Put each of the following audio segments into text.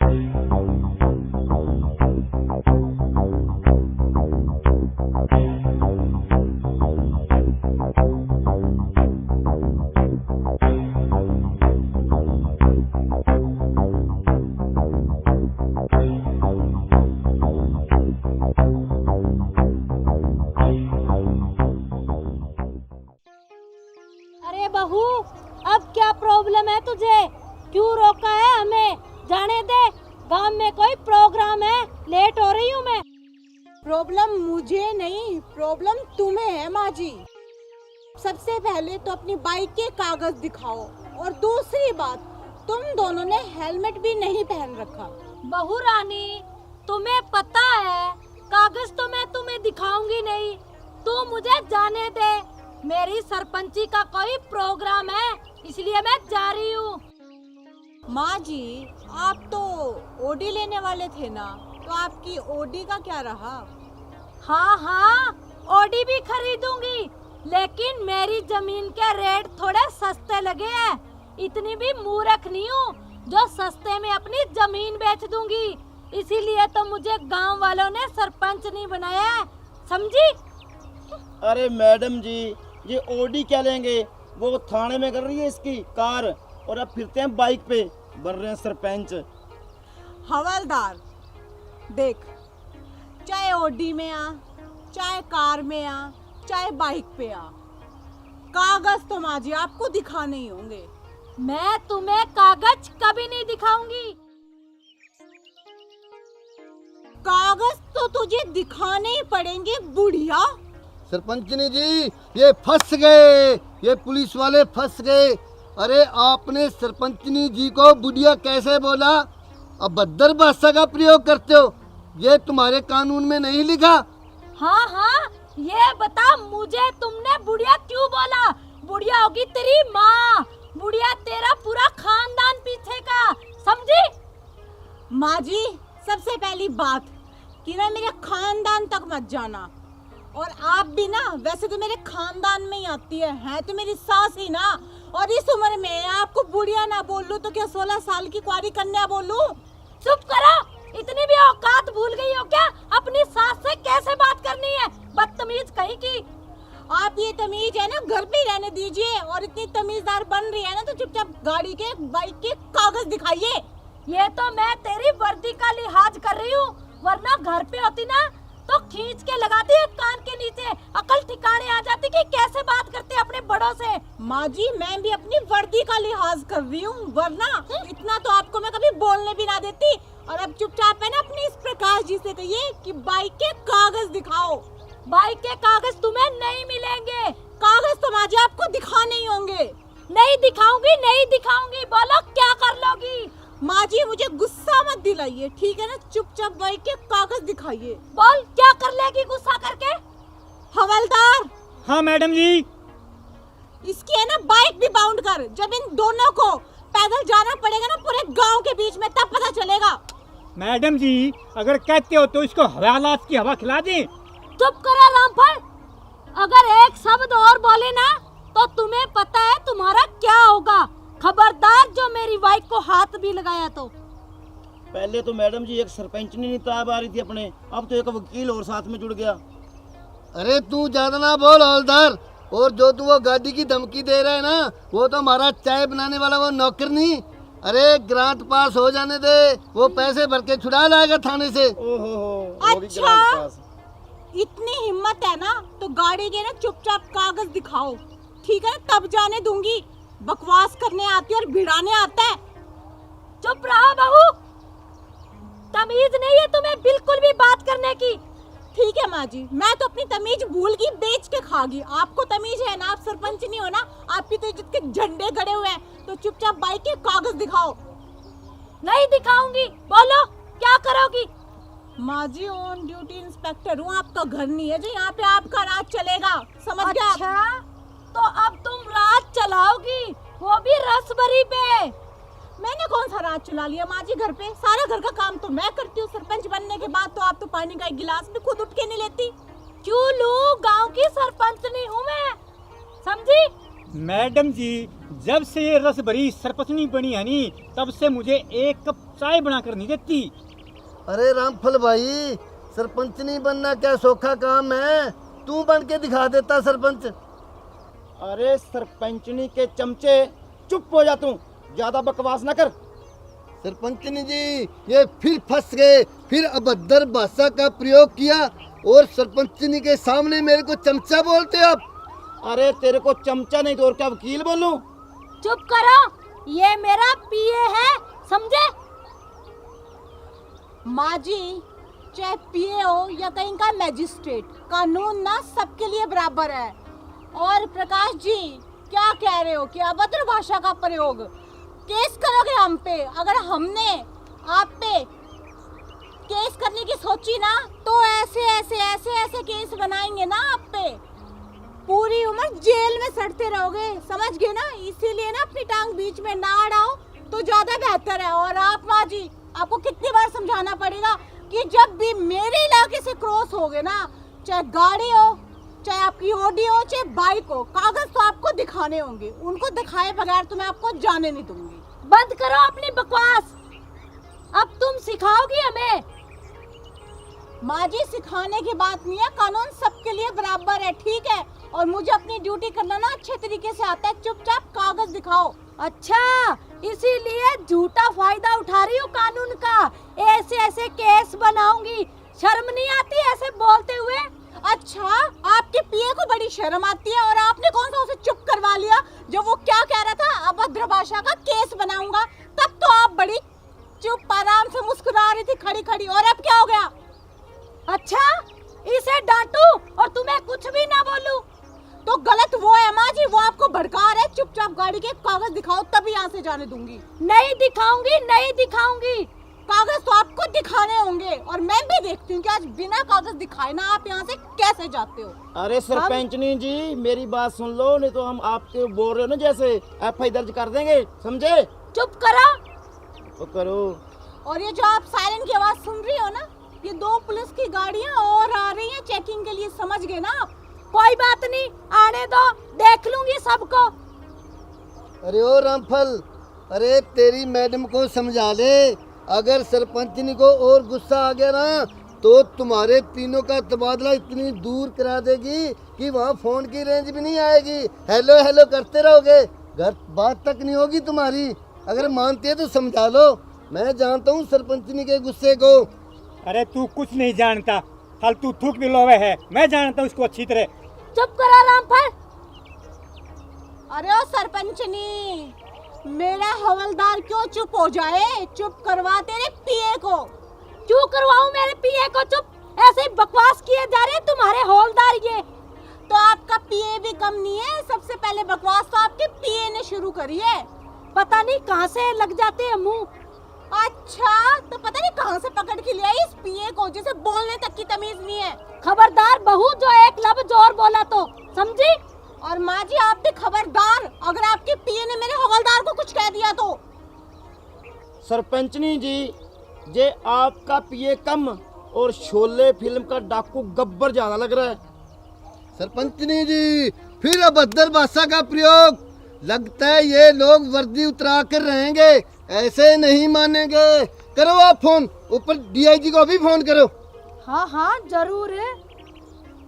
अरे बहू, अब क्या प्रॉब्लम है तुझे? क्यों रोका है हमें? जाने दे, गांव में कोई प्रोग्राम है, लेट हो रही हूँ मैं। प्रॉब्लम मुझे नहीं, प्रॉब्लम तुम्हें है माँ जी। सबसे पहले तो अपनी बाइक के कागज दिखाओ, और दूसरी बात, तुम दोनों ने हेलमेट भी नहीं पहन रखा। बहू रानी, तुम्हें पता है कागज तो मैं तुम्हें दिखाऊंगी नहीं, तू मुझे जाने दे। मेरी सरपंची का कोई प्रोग्राम है, इसलिए मैं जा रही हूँ। माँ जी, आप तो ओडी लेने वाले थे ना, तो आपकी ओडी का क्या रहा? हाँ हाँ, ओडी भी खरीदूंगी, लेकिन मेरी जमीन के रेट थोड़े सस्ते लगे हैं। इतनी भी मूर्ख नहीं हूँ जो सस्ते में अपनी जमीन बेच दूंगी। इसीलिए तो मुझे गांव वालों ने सरपंच नहीं बनाया है, समझी? अरे मैडम जी, ये ओडी क्या लेंगे? वो थाने में कर रही है इसकी कार, और अब फिरते हैं बाइक पे, बन रहे हैं सरपंच। हवलदार देख, चाहे ओडी में आ, चाहे कार में आ, चाहे बाइक पे आ, कागज तो माँ जी आपको दिखाने ही होंगे। मैं तुम्हें कागज कभी नहीं दिखाऊंगी। कागज तो तुझे दिखाने ही पड़ेंगे बुढ़िया। सरपंचनी जी, ये फंस गए, ये पुलिस वाले फंस गए। अरे आपने सरपंचनी जी को बुढ़िया कैसे बोला? अब भद्दर भाषा का प्रयोग करते हो, ये तुम्हारे कानून में नहीं लिखा। हाँ हाँ, ये बता मुझे, तुमने बुढ़िया क्यों बोला? बुढ़िया होगी तेरी माँ, बुढ़िया तेरा पूरा खानदान पीछे का, समझी? माँ जी, सबसे पहली बात कि ना मेरे खानदान तक मत जाना, और आप भी ना वैसे तो मेरे खानदान में ही आती है तो मेरी सास ही ना। और इस उम्र में आपको बुढ़िया ना बोलूं तो क्या 16 साल की कुंवारी कन्या बोलूं? चुप करो, इतनी भी औकात भूल गई हो क्या? अपनी सास से कैसे बात करनी है, बदतमीज कहीं की। आप ये तमीज है ना घर पे रहने दीजिए, और इतनी तमीजदार बन रही है ना तो चुपचाप गाड़ी के बाइक के कागज दिखाइए। ये तो मैं तेरी वर्दी का लिहाज कर रही हूँ, वरना घर पे होती ना तो खींच के लगाती है कान के नीचे, अकल ठिकाने आ जाती कि कैसे बात करते हैं अपने बड़ों से। माँ जी, मैं भी अपनी वर्दी का लिहाज कर रही हूँ, वरना इतना तो आपको मैं कभी बोलने भी ना देती। और अब चुपचाप है ना अपनी इस प्रकाश जी से कहिए कि बाइक के कागज दिखाओ। बाइक के कागज तुम्हें नहीं मिलेंगे। कागज तो माँ जी आपको दिखाने ही होंगे। नहीं दिखाऊंगी, नहीं दिखाऊंगी, बोलो क्या कर लोगी? माँ जी मुझे गुस्सा मत दिलाइए, ठीक है ना? चुपचाप बाइक के कागज दिखाइए। बोल क्या कर लेगी गुस्सा करके? हवलदार। हाँ मैडम जी। इसकी है ना बाइक भी बाउंड कर। जब इन दोनों को पैदल जाना पड़ेगा ना पूरे गांव के बीच में, तब पता चलेगा। मैडम जी, अगर कहते हो तो इसको हवालात की हवा खिला दें। चुप करो रामफल, अगर एक शब्द और बोले ना तो तुम्हें पता है तुम्हारा क्या होगा। खबरदार जो मेरी बाइक को हाथ भी लगाया तो। पहले तो मैडम जी एक सरपंच नहीं ताब आ रही थी अपने, अब तो एक वकील और साथ में जुड़ गया। अरे तू ज्यादा ना बोल हवलदार, और जो तू वो गाड़ी की धमकी दे रहा है ना, वो तो हमारा चाय बनाने वाला वो नौकर नहीं। अरे ग्रांट पास हो जाने दे, वो पैसे भर के छुड़ा लाएगा थाने से। ओहो, अच्छा, इतनी हिम्मत है ना तो गाड़ी के ना चुपचाप कागज दिखाओ, ठीक है? तब जाने दूंगी। बकवास करने आती है और भिड़ाने आता है। चुप रहो बहू, तमीज नहीं है तुम्हें बिल्कुल भी बात करने की। ठीक है माँ जी, मैं तो अपनी तमीज भूल गई, बेच के खागी। आपको तमीज है ना, आप सरपंच नहीं हो ना, आपकी तो इज्जत के झंडे गड़े हुए हैं। तो चुपचाप बाइक के कागज दिखाओ। नहीं दिखाऊंगी, बोलो क्या करोगी? माँ जी ऑन ड्यूटी इंस्पेक्टर हूँ, आपका घर नहीं है जो यहाँ पे आपका राज चलेगा, समझ गए आप? अच्छा, तो अब तुम राज चलाओगी, वो भी रसभरी पे। मैंने कौन सा राज चला लिया माँ जी घर पे? सारा घर का काम तो मैं करती हूँ। सरपंच बनने के बाद तो आप तो पानी का एक गिलास भी खुद उठ के नहीं लेती। क्यों लूं, गांव की सरपंच नहीं हूँ मैं, समझी? मैडम जी, जब से ये रस भरी सरपंचनी बनी है नी, तब से मुझे एक कप चाय बनाकर नहीं देती। अरे रामफल भाई, सरपंच नहीं बनना क्या सौखा काम है? तू बन के दिखा देता सरपंच। अरे सरपंचनी के चमचे, चुप हो जा तू, ज्यादा बकवास ना कर। सरपंचनी जी, ये फिर फंस गए, फिर अभद्र भाषा का प्रयोग किया और सरपंचनी के सामने मेरे को चमचा बोलते हो आप। अरे तेरे को चमचा नहीं तो और क्या वकील बोलूं? चुप करो, ये मेरा पीए है, समझे? माँ जी, चाहे पीए हो या कहीं का मैजिस्ट्रेट, कानून ना सबके लिए बराबर है। और प्रकाश जी, क्या कह रहे हो कि अभद्र भाषा का प्रयोग? केस करोगे हम पे? अगर हमने आप पे केस करने की सोची ना, तो ऐसे ऐसे ऐसे ऐसे केस बनाएंगे ना आप पे, पूरी उम्र जेल में सड़ते रहोगे, समझ गए ना? इसीलिए ना अपनी टांग बीच में ना अड़ाओ तो ज्यादा बेहतर है। और आप माँ जी, आपको कितनी बार समझाना पड़ेगा कि जब भी मेरे इलाके से क्रॉस होगे ना, चाहे गाड़ी हो, चाहे आपकी ऑडी हो, चाहे बाइक हो, कागज तो आपको दिखाने होंगे। उनको दिखाए बगैर तो मैं आपको जाने नहीं दूंगी। बंद करो अपनी बकवास, अब तुम सिखाओगी हमें। माँ जी, सिखाने की बात नहीं है, कानून सबके लिए बराबर है, ठीक है? और मुझे अपनी ड्यूटी करना ना अच्छे तरीके से आता है। चुपचाप कागज दिखाओ। अच्छा, इसीलिए झूठा फायदा उठा रही हो कानून का, ऐसे ऐसे केस बनाऊंगी, शर्म नहीं आती ऐसे बोलते हुए? अच्छा, आपके पीए को बड़ी शर्म आती है और आपने कौन सा उसे चुप करवा लिया जब वो क्या कह रहा था, अभद्र भाषा का केस बनाऊंगा? तब तो आप बड़ी चुप आराम से मुस्कुरा रही थी खड़ी खड़ी, और अब क्या हो गया? अच्छा, इसे डांटू और तुम्हें कुछ भी ना बोलूं? तो गलत वो है माँ जी, वो आपको भड़का रहा है। चुपचाप गाड़ी के कागज दिखाओ, तभी यहाँ से जाने दूंगी। नहीं दिखाऊंगी, नहीं दिखाऊंगी। कागज तो आपको दिखाने होंगे, और मैं भी देखती हूँ कि आज बिना कागज दिखाए ना आप यहाँ से कैसे जाते हो। अरे सरपंचनी जी, मेरी बात सुन लो, नहीं तो हम आपके बोल रहे हो ना जैसे एफआईआर दर्ज कर देंगे, समझे? चुप करो। तो करो। और ये जो आप सायरन की आवाज सुन रही हो ना, ये 2 पुलिस की गाड़ियाँ और आ रही हैं चेकिंग के लिए, समझ गए ना आप? कोई बात नहीं, आने दो, देख लूंगी सबको। अरे ओ रामफल, अरे तेरी मैडम को समझा ले, अगर सरपंचनी को और गुस्सा आ गया ना तो तुम्हारे तीनों का तबादला इतनी दूर करा देगी कि वहाँ फोन की रेंज भी नहीं आएगी। हेलो हेलो करते रहोगे, घर बात तक नहीं होगी तुम्हारी। अगर मानती है तो समझा लो, मैं जानता हूँ सरपंचनी के गुस्से को। अरे तू कुछ नहीं जानता, फालतू थूक भी लोवे है, मैं जानता हूँ उसको अच्छी तरह। चुप करो रामफल। अरे ओ सरपंचनी, मेरा हवलदार क्यों चुप हो जाए? चुप करवा तेरे पीए को। क्यों करवाऊं मेरे पीए को चुप? ऐसे ही बकवास किए जा रहे हैं तुम्हारे हवलदार। ये तो आपका पीए भी कम नहीं है, सबसे पहले बकवास तो आपके पीए ने शुरू करी है। पता नहीं कहां से लग जाते हैं मुंह। अच्छा, तो पता नहीं कहां से पकड़ के लिया इस पीए को, जिसे बोलने तक की तमीज नहीं है। खबरदार बहू, जो एक लफ्ज और बोला तो समझी? और माँ जी, आप भी खबरदार, अगर आपके पीए ने मेरे हवलदार को कुछ कह दिया तो। सरपंचनी जी, जे आपका पीए कम और शोले फिल्म का डाकू गब्बर ज्यादा लग रहा है। सरपंचनी जी, फिर अभद्र भाषा का प्रयोग। लगता है ये लोग वर्दी उतरा कर रहेंगे, ऐसे नहीं मानेंगे। करो आप फोन, ऊपर डीआईजी को भी फोन करो। हाँ हाँ जरूर है।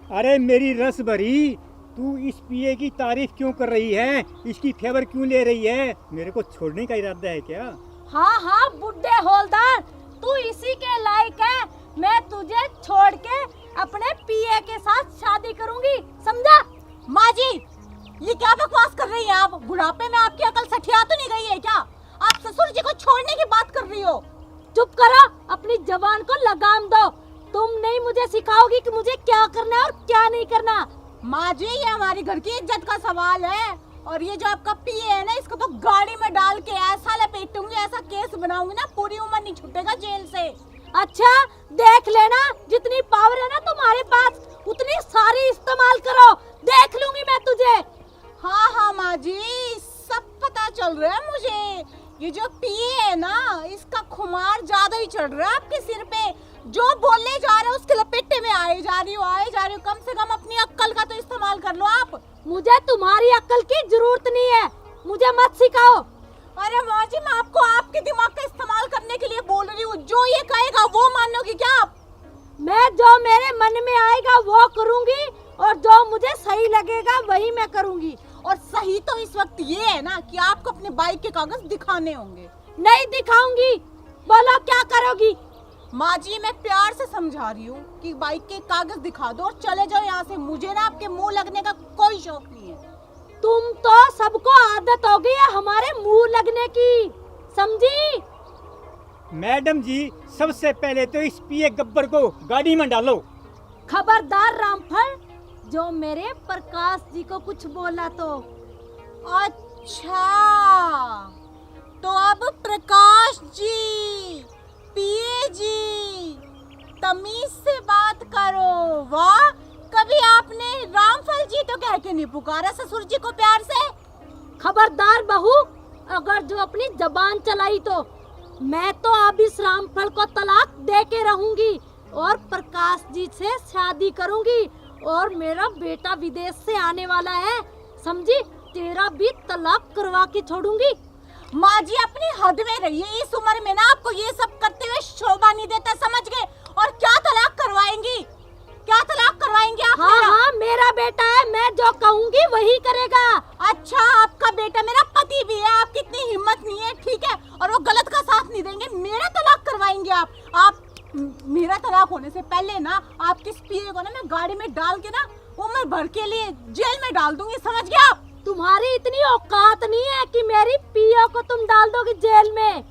अरे मेरी रस भरी, तू इस पीए की तारीफ क्यों कर रही है, इसकी फेवर क्यों ले रही है? मेरे को छोड़ने का इरादा है क्या? हाँ हाँ बुड्ढे हवलदार, तू इसी के लायक है। मैं तुझे छोड़ के अपने पीए के साथ शादी करूंगी, समझा? माँ जी, ये क्या बकवास कर रही हैं आप? बुढ़ापे में आपकी अकल सठिया तो नहीं गई है क्या? आप ससुर जी को छोड़ने की बात कर रही हो। चुप करो, अपनी जबान को लगाम दो। तुम नहीं मुझे सिखाओगी कि मुझे क्या करना है और क्या नहीं करना। माँ जी, ये हमारे घर की इज्जत का सवाल है, और ये जो आपका पीए है ना, इसको तो गाड़ी में डाल के ऐसा लपेटूंगी, ऐसा केस बनाऊंगी ना, पूरी उम्र नहीं छूटेगा जेल से। अच्छा, देख लेना, जितनी पावर है ना तुम्हारे पास, उतनी सारी इस्तेमाल करो, देख लूंगी मैं तुझे। हाँ हाँ माँ जी, सब पता चल रहा है मुझे। ये जो पीए है ना, इसका खुमार ज्यादा ही चढ़ रहा है आपके सिर पे। जो बोलने जा रहे हो उसके लपेटे में आए जा रही हो, आए जा रही हो। कम से कम अपनी अक्ल का तो इस्तेमाल कर लो आप। मुझे तुम्हारी अक्ल की जरूरत नहीं है, मुझे मत सिखाओ। अरे माँ जी, मैं आपको आपके दिमाग का इस्तेमाल करने के लिए बोल रही हूँ। जो ये कहेगा वो मानोगी क्या आप? मैं जो मेरे मन में आएगा वो करूंगी और जो मुझे सही लगेगा वही मैं करूंगी। और सही तो इस वक्त ये है ना कि आपको अपने बाइक के कागज दिखाने होंगे। नहीं दिखाऊंगी। बोलो क्या करोगी? माँ जी, मैं प्यार से समझा रही हूँ कि बाइक के कागज दिखा दो और चले जाओ यहाँ से। मुझे ना आपके मुंह लगने का कोई शौक नहीं है। तुम तो सबको आदत हो गई है हमारे मुंह लगने की, समझी? मैडम जी, सबसे पहले तो इस पिए गब्बर को गाड़ी में डालो। खबरदार रामफल, जो मेरे प्रकाश जी को कुछ बोला तो। अच्छा, तो अब प्रकाश जी, पिए जी, तमीज से बात करो। वाह, कभी आपने रामफल जी तो कह के नहीं पुकारा ससुर जी को प्यार से? खबरदार बहू, अगर जो अपनी जबान चलाई तो मैं तो अब इस रामफल को तलाक दे के रहूंगी और प्रकाश जी से शादी करूंगी। और मेरा बेटा विदेश से आने वाला है, समझी? तेरा भी तलाक करवा के छोड़ूंगी। माँ जी, अपनी हद में रहिए। इस उम्र में ना आपको ये सब करते हुए शोभा नहीं देता, समझ गए? और क्या तलाक करवाएंगी? क्या तलाक करवाएंगे आप? हाँ हाँ, मेरा बेटा है, मैं जो कहूँगी वही करेगा। अच्छा, आपका बेटा मेरा पति भी है। आपकी इतनी हिम्मत नहीं है, ठीक है? और वो गलत का साथ नहीं देंगे। मेरा तलाक करवाएंगे आप? मेरा तलाक होने से पहले ना आपके पिए को ना मैं गाड़ी में डाल के ना उम्र भर के लिए जेल में डाल दूंगी, समझ गए आप? तुम्हारी इतनी औकात नहीं है कि मेरी पिया को तुम डाल दोगे जेल में।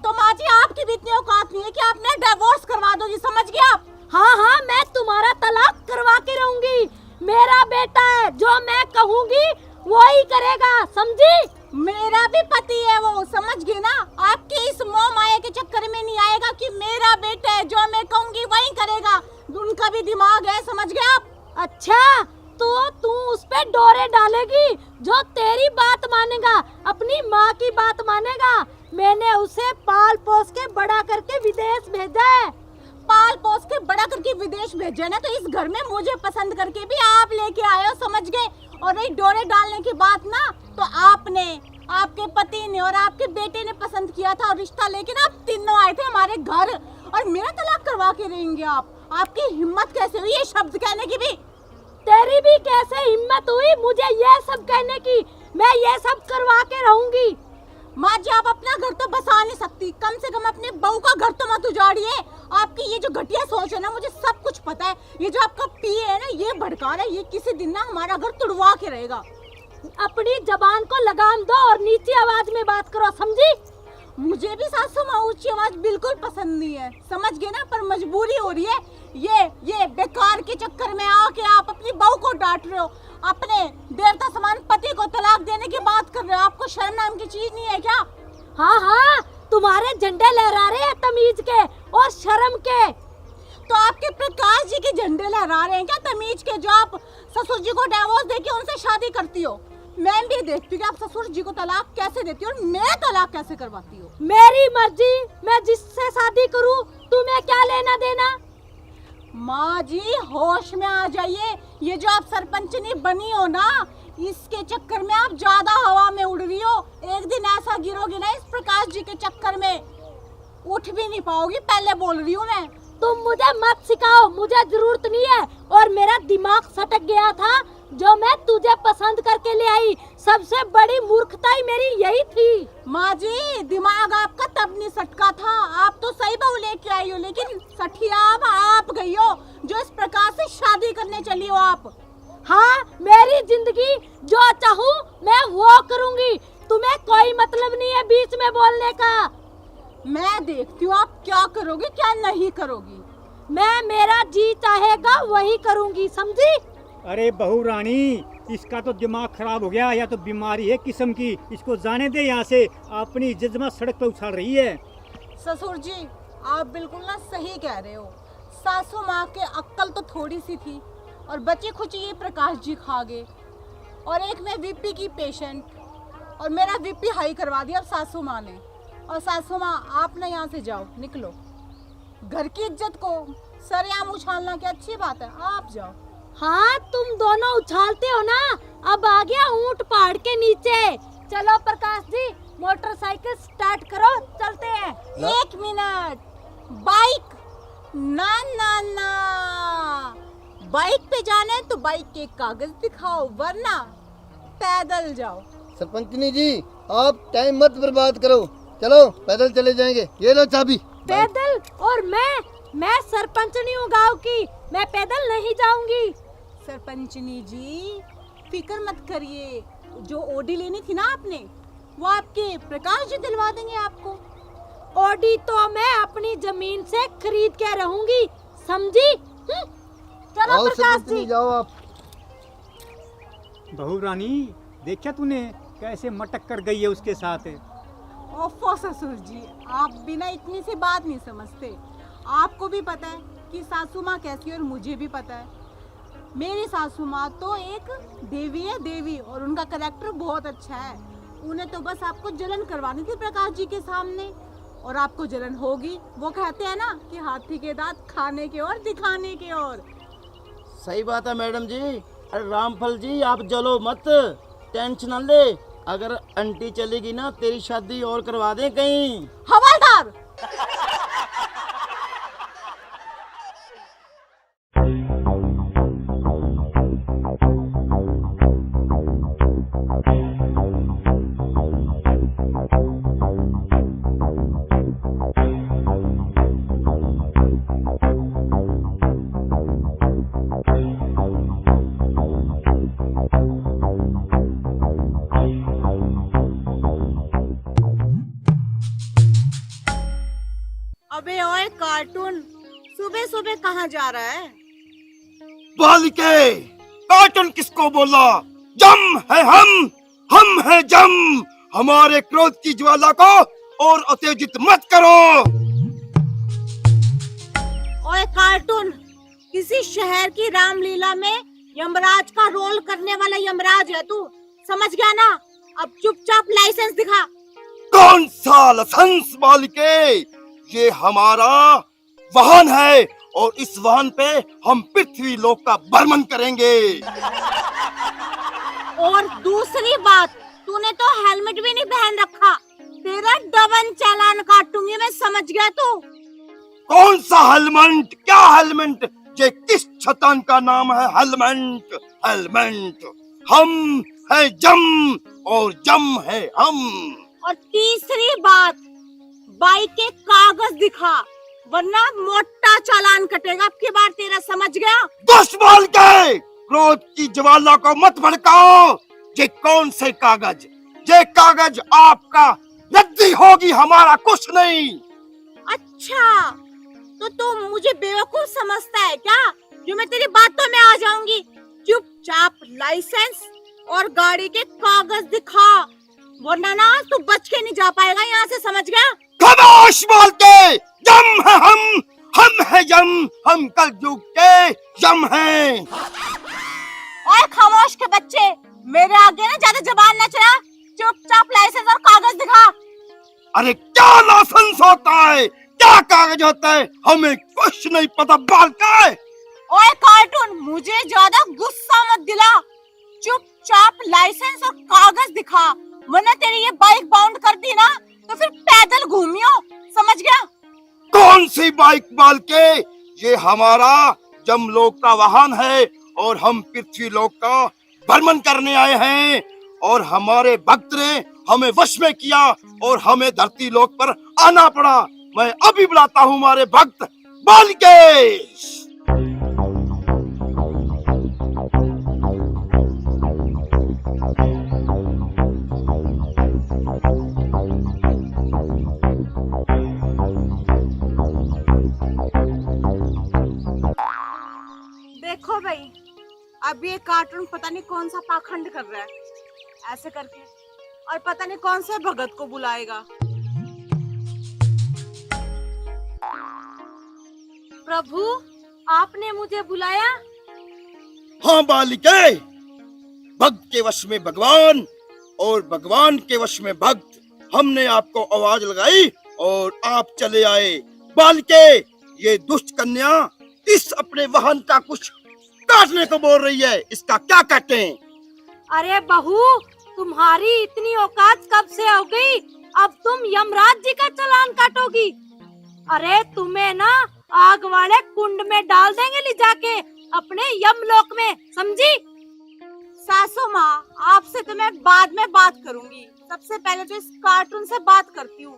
तो माँ जी, आपकी भी इतनी औकात नहीं है कि आप ना डिवोर्स करवा दोगी, समझ गए आप? हाँ हाँ, मैं तुम्हारा तलाक करवा के रहूंगी। मेरा बेटा है, जो मैं कहूँगी वो ही करेगा, समझी? मेरा भी पति है वो, समझ गए ना? आपके इस मोह माया के चक्कर में नहीं आएगा कि मेरा बेटा है, जो मैं कहूँगी वही करेगा। उनका भी दिमाग है, समझ गए आप? अच्छा, तो तू उस पे डोरे डालेगी जो तेरी बात मानेगा, अपनी माँ की बात मानेगा। मैंने उसे पाल पोस के बड़ा करके विदेश भेजा है। पाल पोस के बड़ा करके विदेश भेजा ना, तो इस घर में मुझे पसंद करके भी आप लेके आए हो, समझ गए? और रही डोरे डालने की बात ना, तो आपने, आपके पति ने और आपके बेटे ने पसंद किया था और रिश्ता लेके ना आप तीनों आए थे हमारे घर, और मेरा तलाक करवा के रहेंगे आप? आपकी हिम्मत कैसे हुई ये शब्द कहने की भी? तेरी भी कैसे हिम्मत हुई मुझे ये सब कहने की? मैं ये सब करवा के रहूंगी। माँ जी, आप अपना घर तो बसा नहीं सकती, कम से कम अपने बहू का घर तो मत उजाड़िए। आपकी ये जो घटिया सोच है ना, मुझे सब कुछ पता है। ये जो आपका पिए है ना, ये भड़का रहा है, ये किसी दिन ना हमारा घर तुड़वा के रहेगा। अपनी जबान को लगाम दो और नीची आवाज में बात करो, समझी? मुझे भी सासू माँ ऊंची आवाज बिल्कुल पसंद नहीं है, समझ गए ना? पर मजबूरी हो रही है। ये बेकार के चक्कर में आके आप अपनी बहू को डांट रहे हो, अपने देवता समान पति को तलाक देने की बात कर रहे हो। आपको शर्म नाम की चीज नहीं है क्या? हाँ हाँ, तुम्हारे झंडे लहरा रहे हैं तमीज के और शर्म के। तो आपके प्रकाश जी के झंडे लहरा रहे हैं क्या तमीज के, जो आप ससुर जी को डिवोर्स देके उनसे शादी करती हो? मैं भी देखती हूँ कि आप ससुर जी को तलाक कैसे देती हो और मैं तलाक कैसे करवाती हो। मेरी मर्जी, मैं जिससे शादी करूँ, तुम्हें क्या लेना देना? माँ जी, होश में आ जाइए। ये जो आप सरपंचनी बनी हो ना, इसके चक्कर में आप ज्यादा हवा में उड़ रही हो। एक दिन ऐसा गिरोगी ना इस प्रकाश जी के चक्कर में, उठ भी नहीं पाओगी, पहले बोल रही हूँ मैं। तुम मुझे मत सिखाओ, मुझे जरूरत नहीं है। और मेरा दिमाग सटक गया था जो मैं तुझे पसंद करके ले आई। सबसे बड़ी मूर्खता ही मेरी यही थी। माँ जी, दिमाग आपका तब नहीं सटका था, आप तो सही बहू लेके आई हो, लेकिन सठिया आप गई हो जो इस प्रकार से शादी करने चली हो आप। हाँ, मेरी जिंदगी जो चाहूँ मैं वो करूँगी, तुम्हें कोई मतलब नहीं है बीच में बोलने का। मैं देखती हूँ आप क्या करोगी क्या नहीं करोगी। मैं, मेरा जी चाहेगा वही करूँगी, समझी? अरे बहू रानी, इसका तो दिमाग खराब हो गया, या तो बीमारी है किस्म की। इसको जाने दे यहाँ से, अपनी इज्जत में सड़क पर उछाल रही है। ससुर जी, आप बिल्कुल ना सही कह रहे हो। सासू माँ के अक्ल तो थोड़ी सी थी और बची खुची ये प्रकाश जी खा गए। और एक मैं वीपी की पेशेंट, और मेरा वीपी हाई करवा दिया अब सासू माँ ने। और सासू माँ, आप ना यहाँ से जाओ, निकलो। घर की इज्जत को सरेआम उछालना क्या अच्छी बात है? आप जाओ। हाँ, तुम दोनों उछालते हो ना। अब आ गया ऊंट पहाड़ के नीचे। चलो प्रकाश जी, मोटरसाइकिल स्टार्ट करो, चलते हैं। 1 मिनट, बाइक ना ना ना, बाइक पे जाना है तो बाइक के कागज दिखाओ, वरना पैदल जाओ। सरपंचनी जी आप टाइम मत बर्बाद करो, चलो पैदल चले जाएंगे। ये लो चाबी। पैदल? और मैं सरपंच नहीं हूँ गाँव की, मैं पैदल नहीं जाऊंगी। सरपंचनी जी फिक्र मत करिए, जो ओडी लेनी थी ना आपने, वो आपके प्रकाश जी दिलवा देंगे आपको। ओडी तो मैं अपनी जमीन से खरीद के रहूंगी, समझी? चलो आओ प्रकाश सरपंचनी जी। जाओ आप। बहू रानी, देखा तूने कैसे मटक कर गई है उसके साथ। ओफो ससुर जी, आप बिना इतनी सी बात नहीं समझते। आपको भी पता है कि सासू माँ कैसी है और मुझे भी पता है। मेरी सासू माँ तो एक देवी है, देवी, और उनका कैरेक्टर बहुत अच्छा है। उन्हें तो बस आपको जलन करवानी थी प्रकाश जी के सामने, और आपको जलन होगी। वो कहते हैं ना कि हाथी के दांत खाने के और दिखाने के और। सही बात है मैडम जी। अरे रामफल जी आप जलो मत, टेंशन न ले। अगर आंटी चलेगी ना तेरी शादी और करवा दें कहीं। हवलदार! अबे ओए कार्टून, सुबह सुबह कहाँ जा रहा है? बालिके, कार्टून किसको बोला? जम है हम है जम। हमारे क्रोध की ज्वाला को और उत्तेजित मत करो। ओए कार्टून, किसी शहर की रामलीला में यमराज का रोल करने वाला यमराज है तू, समझ गया ना? अब चुपचाप लाइसेंस दिखा। कौन सा लाइसेंस बालिके? ये हमारा वाहन है और इस वाहन पे हम पृथ्वी लोक का भ्रमण करेंगे। और दूसरी बात, तूने तो हेलमेट भी नहीं पहन रखा। तेरा डबल चालान काटूंगी मैं, समझ गया तू? कौन सा हेलमेट? क्या हेलमेट? ये किस शैतान का नाम है हेलमेट? हेलमेट हम है जम और जम है हम। और तीसरी बात, बाइक के कागज दिखा, वरना मोटा चालान कटेगा अब की बार तेरा, समझ गया? बस बालिके, क्रोध की ज्वाला को मत भड़काओ। ये कौन से कागज? ये कागज आपका रद्दी होगी, हमारा कुछ नहीं। अच्छा, तो तू मुझे बेवकूफ समझता है क्या, जो मैं तेरी बातों में आ जाऊंगी? चुपचाप लाइसेंस और गाड़ी के कागज दिखा, वरना ना तू बच के नहीं जा पाएगा यहाँ से, समझ गया? खामोश बालिके, जम है हम है जम, हम कल युग के जम हैं। ओए खामोश के बच्चे, मेरे आगे ना ज्यादा जबान न चला। चुपचाप लाइसेंस और कागज दिखा। अरे क्या लाइसेंस होता है, क्या कागज होता है, हमें कुछ नहीं पता बालिके। ओए कार्टून, मुझे ज्यादा गुस्सा मत दिला। चुपचाप लाइसेंस और कागज दिखा, वरना तेरी ये बाइक बाउंड कर दी ना तो फिर पैदल घूमियो, समझ गया? कौन सी बाइक बालिके? ये हमारा जमलोक का वाहन है और हम पृथ्वी लोक का भ्रमण करने आए हैं, और हमारे भक्त ने हमें वश में किया और हमें धरती लोक पर आना पड़ा। मैं अभी बुलाता हूँ हमारे भक्त बालिके। देखो भाई, अब ये कार्टून पता नहीं कौन सा पाखंड कर रहा है ऐसे करके, और पता नहीं कौन से भगत को बुलाएगा। प्रभु, आपने मुझे बुलाया? हाँ बालिके, भक्त के वश में भगवान और भगवान के वश में भक्त। हमने आपको आवाज लगाई और आप चले आए। बालिके, ये दुष्ट कन्या इस अपने वाहन का कुछ काटने को बोल रही है, इसका क्या काटें? अरे बहू, तुम्हारी इतनी औकात कब से हो गई? अब तुम यमराज जी का चालान काटोगी। अरे तुम्हें ना आग वाले कुंड में डाल देंगे ले जाके अपने यमलोक में, समझी? सासू माँ, आपसे तो मैं बाद में बात करूंगी। सबसे पहले तो इस कार्टून से बात करती हूँ।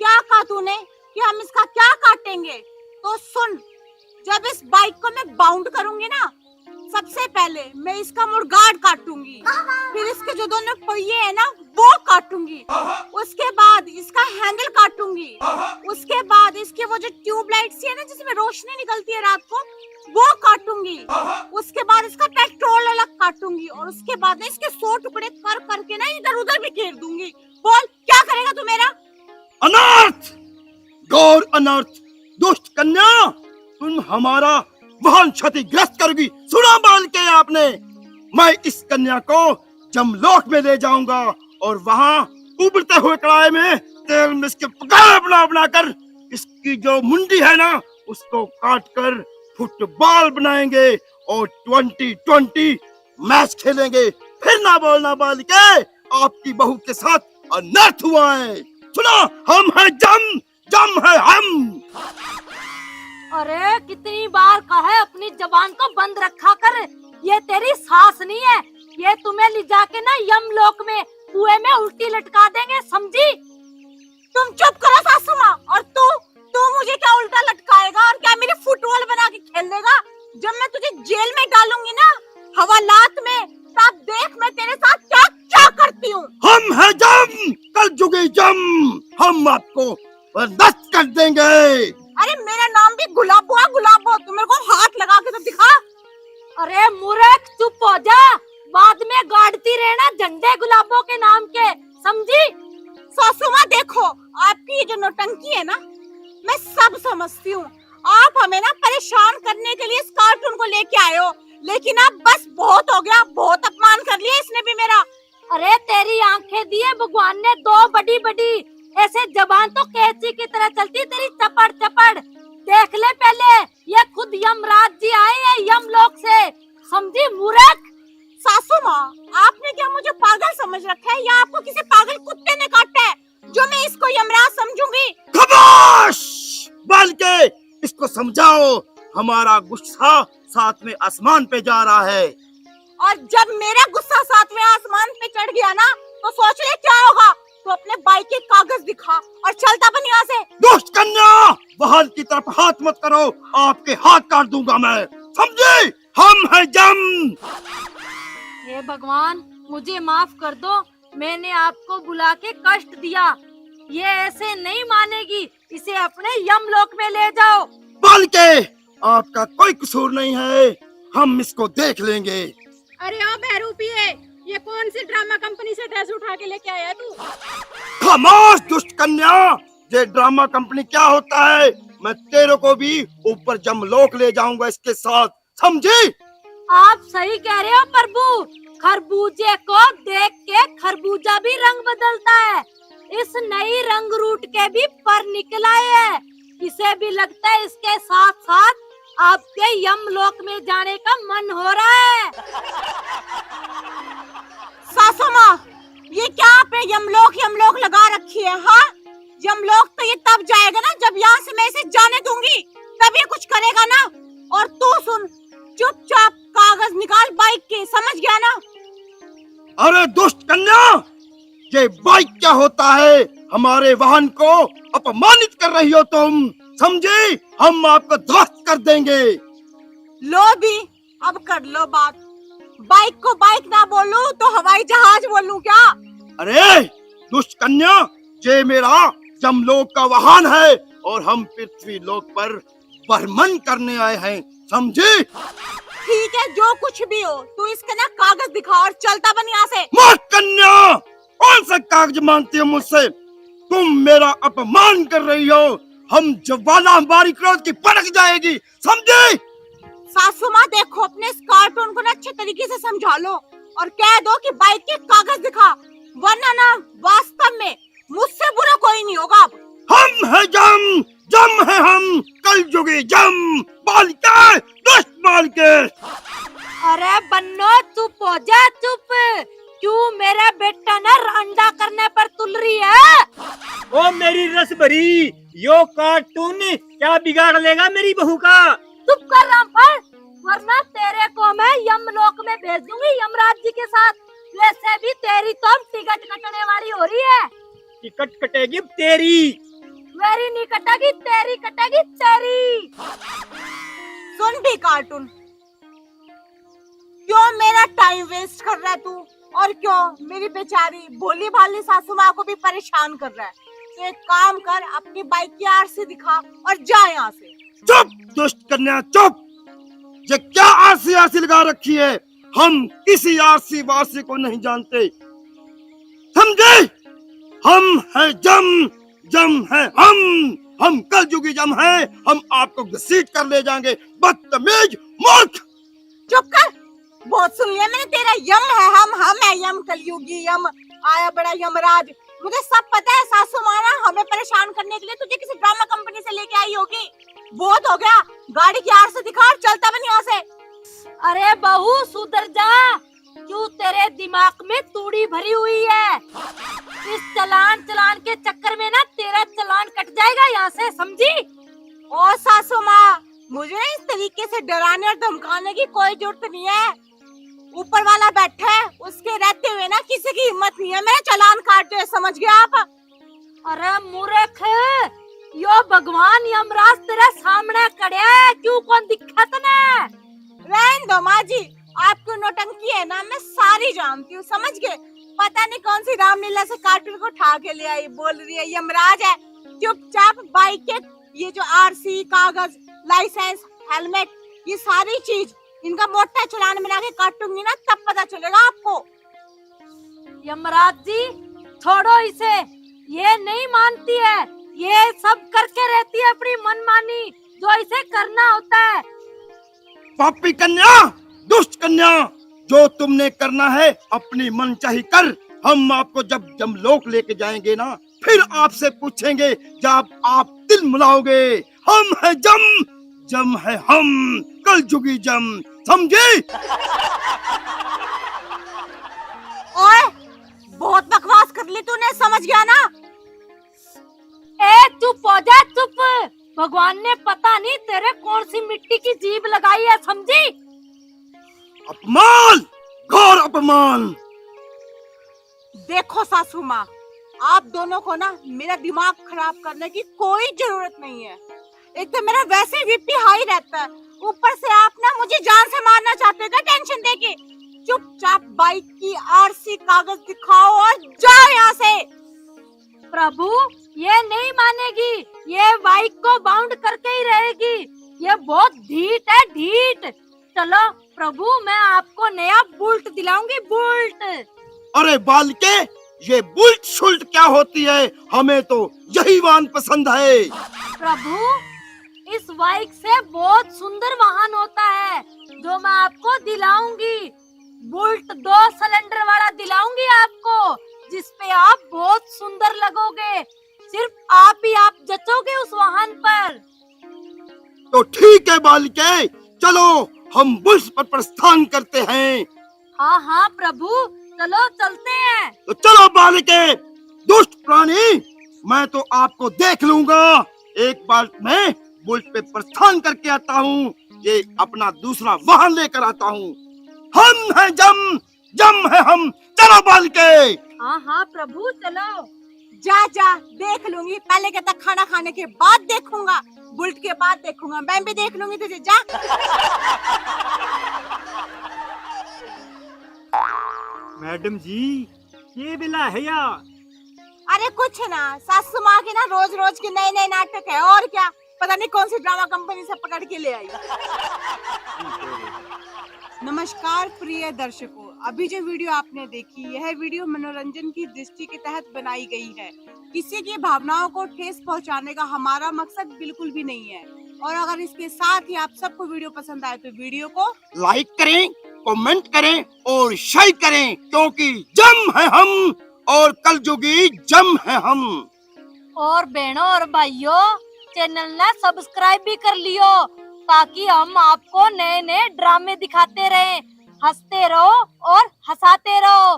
क्या कहा तूने कि हम इसका क्या काटेंगे? तो सुन, जब इस बाइक को मैं बाउंड करूंगी ना, सबसे पहले मैं इसका मुड़गार्ड काटूंगी, फिर इसके जो दोनों पहिए है ना वो काटूंगी, उसके बाद इसका हैंडल काटूंगी, उसके बाद इसके वो जो ट्यूबलाइट्स है ना जिसमें रोशनी निकलती है रात को, वो काटूंगी, उसके बाद इसका पेट्रोल अलग काटूंगी, और उसके बाद इसके 100 टुकड़े कर करके ना इधर उधर बिखेर दूंगी। बोल, क्या करेगा तू मेरा? अनर्थ, गौर अनर्थ, दुष्ट कन्या, तुम हमारा वाहन क्षतिग्रस्त करोगी। सुना बाल के आपने? मैं इस कन्या को जमलोक में ले जाऊंगा और वहां उबलते हुए कढ़ाई में तेल में इसके पकाए बना कर इसकी जो मुंडी है ना उसको काट कर फुटबॉल बनाएंगे और 2020 मैच खेलेंगे। फिर ना बोलना बालिके, आपकी बहू के साथ अनर्थ हुआ है। सुनो, हम हैं जम, जम है हम। अरे कितनी बार कहा है अपनी जबान को बंद रखा कर। ये तेरी सास नहीं है, ये तुम्हें ले जाके ना यमलोक में कुएं में उल्टी लटका देंगे, समझी? तुम चुप करो सासू माँ। और तू मुझे क्या उल्टा लटकाएगा और क्या मेरे फुटबॉल बना के खेल देगा? जब मैं तुझे जेल में डालूंगी ना हवालात में, तब देख मैं तेरे साथ क्या क्या करती हूँ। हम हैं जम, कल जुगे जम, हम आपको बर्दाश्त कर देंगे। अरे मेरा नाम भी गुलाबो है, गुलाबो। तू मेरे को हाथ लगा के तो दिखा। अरे मूर्ख, चुप हो जा, बाद में गाड़ती रहना झंडे गुलाबों के नाम के, समझी? सासू माँ देखो, आपकी ये जो नौटंकी है ना, मैं सब समझती हूँ। आप हमें ना परेशान करने के लिए इस कार्टून को लेके आए हो, लेकिन अब बस बहुत हो गया, बहुत अपमान कर लिया इसने भी मेरा। अरे तेरी आंखें दिए भगवान ने दो बड़ी बड़ी, ऐसे जबान तो कैंची की तरह चलती तेरी, चपड़ चपड़। देख ले पहले, ये खुद यमराज जी आए हैं यमलोक से, समझी मूर्ख? सासू माँ, आपने क्या मुझे पागल समझ रखा है, या आपको किसी पागल कुत्ते ने काटा है जो मैं इसको यमराज समझूंगी? खमोश! बालिके, इसको समझाओ, हमारा गुस्सा सातवें आसमान पे जा रहा है। और जब मेरा गुस्सा सातवें आसमान पे चढ़ गया ना, तो सोच ले क्या होगा। तो अपने बाइक के कागज दिखा और चलता बन यहाँ से। दुष्ट कन्या, वाहन की तरफ हाथ मत करो, आपके हाथ काट दूंगा मैं, समझे? हम हैं जम। हे भगवान, मुझे माफ कर दो, मैंने आपको बुला के कष्ट दिया। ये ऐसे नहीं मानेगी, इसे अपने यमलोक में ले जाओ। बालिके, आपका कोई कसूर नहीं है, हम इसको देख लेंगे। अरे ओ बहरूपिये, ये कौन सी ड्रामा कंपनी से ड्रेस उठा के लेके आया तू? खामोश दुष्ट कन्या, ये ड्रामा कंपनी क्या होता है? मैं तेरे को भी ऊपर जमलोक ले जाऊंगा इसके साथ, समझी? आप सही कह रहे हो प्रभु, खरबूजे को देख के खरबूजा भी रंग बदलता है। इस नई रंग रूट के भी पर निकल आए हैं, इसे भी लगता है इसके साथ साथ आपके यमलोक में जाने का मन हो रहा है। सासू माँ, ये क्या आपने यमलोक लगा रखी है? हाँ, यमलोक तो ये तब जाएगा ना जब यहाँ से मैं इसे जाने दूंगी, तब ये कुछ करेगा ना। और तू सुन, चुपचाप कागज निकाल बाइक के, समझ गया ना? अरे दुष्ट कन्या, ये बाइक क्या होता है? हमारे वाहन को अपमानित कर रही हो तुम, समझी? हम आपको ध्वस्त कर देंगे। लो भी, अब कर लो बात। बाइक को बाइक ना बोलूं तो हवाई जहाज बोलूं क्या? अरे दुष्ट कन्या, ये मेरा जमलोक का वाहन है और हम पृथ्वी लोक पर भ्रमण करने आए हैं, समझी? ठीक है, जो कुछ भी हो, तू इसका ना कागज दिखा और चलता बन यहाँ से। मत कन्या, कौन सा कागज मांगती हो मुझसे? तुम मेरा अपमान कर रही हो, हम ज्वाला हमारी क्रोध की भड़क जाएगी, समझी? सासू माँ देखो, अपने इस कार्टून को ना अच्छे तरीके से समझा लो और कह दो कि बाइक के कागज दिखा, वरना ना वास्तव में मुझसे बुरा कोई नहीं होगा। अब हम है जम, जम है हम, कल जुगे जम, बालिके, दुष्ट बालिके। अरे बन्नो, चुप हो जा, चुप। क्यों मेरे बेटा ने अंडा करने पर तुल रही है? ओ मेरी रस भरी, यो कार्टून क्या बिगाड़ लेगा मेरी बहू का? चुप कर रामफल, वरना तेरे को मैं यमलोक में भेज दूंगी यमराज जी के साथ। वैसे भी तेरी तो टिकट कटने वाली हो रही है। टिकट कटेगी तेरी। मेरी नहीं कटेगी, तेरी कटेगी, तेरी। सुन भी कार्टून, क्यों मेरा टाइम वेस्ट कर रहा है तू, और क्यों मेरी बेचारी भोली भाली सासू माँ को भी परेशान कर रहा है? तो एक काम कर, अपनी बाइक की आरसी दिखा और जा यहाँ से। चुप दुष्ट कन्या चुप। ये क्या आरसी आरसी लगा रखी है? हम किसी आरसी वारसी को नहीं जानते, समझे? हम हैं जम, जम है हम कलयुगी जम है। हम आपको घसीट कर ले जाएंगे, बदतमीज मूर्ख। चुप कर, बहुत सुन लिया मैंने तेरा। यम है हम है यम, कलयुगी यम, आया बड़ा यमराज। मुझे सब पता है, सासू माँ ना हमें परेशान करने के लिए तुझे किसी ड्रामा कंपनी से लेके आई होगी। बहुत हो गया, गाड़ी की आर से दिखा और चलता बन यहाँ से। अरे बहू सुधर जा, क्यों तेरे दिमाग में तूड़ी भरी हुई है? इस चलान के चक्कर में ना तेरा चलान कट जाएगा यहाँ से, समझी? और सासू माँ, मुझे ना इस तरीके से डराने और धमकाने की कोई जरूरत नहीं है। ऊपर वाला बैठा है, उसके रहते हुए ना किसी की हिम्मत नहीं है मेरा चलान काटते, समझ गया आप? अरे मूर्ख, यो भगवान यमराज तेरे सामने खड़े है, क्यों कौन दिक्कत ने? रहने दो माँ जी, आपकी नौटंकी है ना मैं सारी जानती हूँ, समझ गए? पता नहीं कौन सी रामलीला से कार्टून को उठा के ले आई, बोल रही है यमराज है। चुपचाप बाइक के ये जो आरसी, कागज, लाइसेंस, हेलमेट, ये सारी चीज इनका मोटा चलान बना के काटूंगी ना, तब पता चलेगा आपको। यमराज जी छोड़ो इसे, ये नहीं मानती है, ये सब करके रहती है अपनी मनमानी, जो इसे करना होता है। पापी कन्या, दुष्ट कन्या, जो तुमने करना है अपनी मनचाही कर। हम आपको जब जमलोक लेके जाएंगे ना, फिर आपसे पूछेंगे जब आप दिल मिलाओगे। हम है जम, जम है हम, कलयुगी जम, समझे? ओए, बहुत बकवास कर ली तूने, समझ गया ना? ए चुप हो जा, चुप। भगवान ने पता नहीं तेरे कौन सी मिट्टी की जीभ लगाई है, समझी? अपमान, घोर अपमान। देखो सासू माँ, आप दोनों को ना मेरा दिमाग खराब करने की कोई जरूरत नहीं है। एक तो मेरा वैसे बीपी हाई रहता है, ऊपर से आप ना मुझे जान से मारना चाहते हो क्या टेंशन देके? चुपचाप बाइक की आरसी, कागज दिखाओ और जाओ यहाँ से। प्रभु ये नहीं मानेगी, ये बाइक को बाउंड करके ही रहेगी, ये बहुत ढीठ है, ढीठ। चलो प्रभु, मैं आपको नया बुल्ट दिलाऊंगी, बुल्ट। अरे बालके, ये बुल्ट शुल्ट क्या होती है? हमें तो यही वाहन पसंद है। प्रभु इस बाइक से बहुत सुंदर वाहन होता है, जो मैं आपको दिलाऊंगी। बुल्ट 2 सिलेंडर वाला दिलाऊंगी आपको, जिसपे आप बहुत सुंदर लगोगे। सिर्फ आप ही आप जचोगे उस वाहन पर। तो ठीक है बालिके, चलो हम बुल्ट पर प्रस्थान करते हैं। हाँ हाँ प्रभु, चलो चलते हैं। तो चलो बालिके, दुष्ट प्राणी, मैं तो आपको देख लूंगा। एक बार मैं बुल्ट पे प्रस्थान करके आता हूँ, ये अपना दूसरा वाहन लेकर आता हूँ। हम हैं जम, जम है हम, चलो बालिके। हाँ हाँ प्रभु चलो। जा जा, देख लूंगी। पहले कहता खाना खाने के बाद देखूंगा, बुल्ट के बाद देखूंगा। मैं भी देख लूंगी तुझे, जा। मैडम जी, ये बिला है या? अरे कुछ ना, सासू माँ के ना रोज रोज के नए नए नाटक है, और क्या। पता नहीं कौन सी ड्रामा कंपनी से पकड़ के ले आई। नमस्कार प्रिय दर्शकों, अभी जो वीडियो आपने देखी, यह वीडियो मनोरंजन की दृष्टि के तहत बनाई गई है। किसी की भावनाओं को ठेस पहुंचाने का हमारा मकसद बिल्कुल भी नहीं है। और अगर इसके साथ ही आप सबको वीडियो पसंद आए तो वीडियो को लाइक करें, कमेंट करें और शेयर करें, क्योंकि जम है हम और कलयुगी जम है हम। और बहनों और भाइयों, चैनल ने सब्सक्राइब भी कर लियो, ताकि हम आपको नए नए ड्रामे दिखाते रहें। हंसते रहो और हंसाते रहो।